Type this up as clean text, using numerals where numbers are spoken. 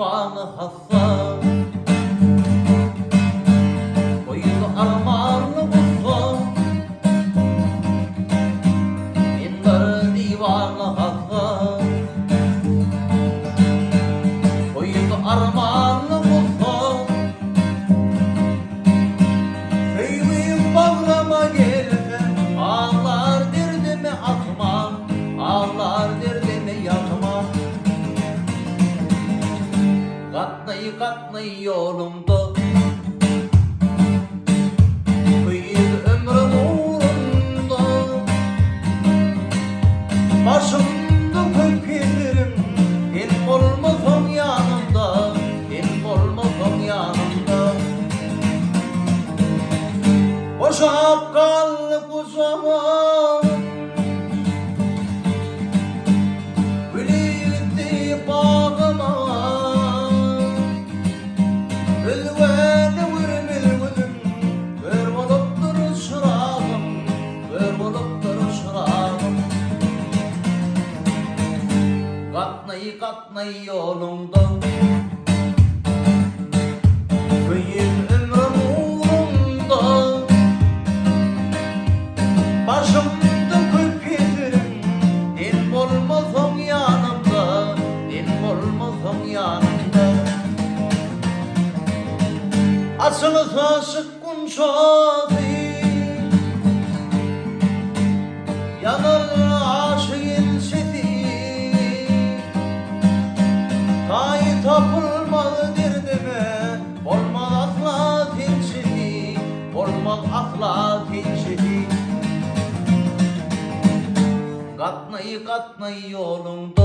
divanı hassa, koydu armağanlı kusu, indarı divanı hassa, koydu armağanlı kusu, sevdiğim bağrama geldi, ağlar derdimi atma, ağlar derdimi yakma. Katlayı yolumda, kıydı ömrüm uğrunda, başımda köpülerim, el olmasam yanımda, el olmasam yanımda. Boşap kaldı kuzama, gülüydü bağıma, katlayı yolunda, kıyıp ömrüm uğrunda, başımda köpülerim, el olmasam yanımda, el olmasam yanımda. Asılsa sıkkın şafi, yanar aşığın sesi, kayı tapılmalı derdime, olmaz asla tinçidi, olmaz asla tinçidi. Katlayı yolunda,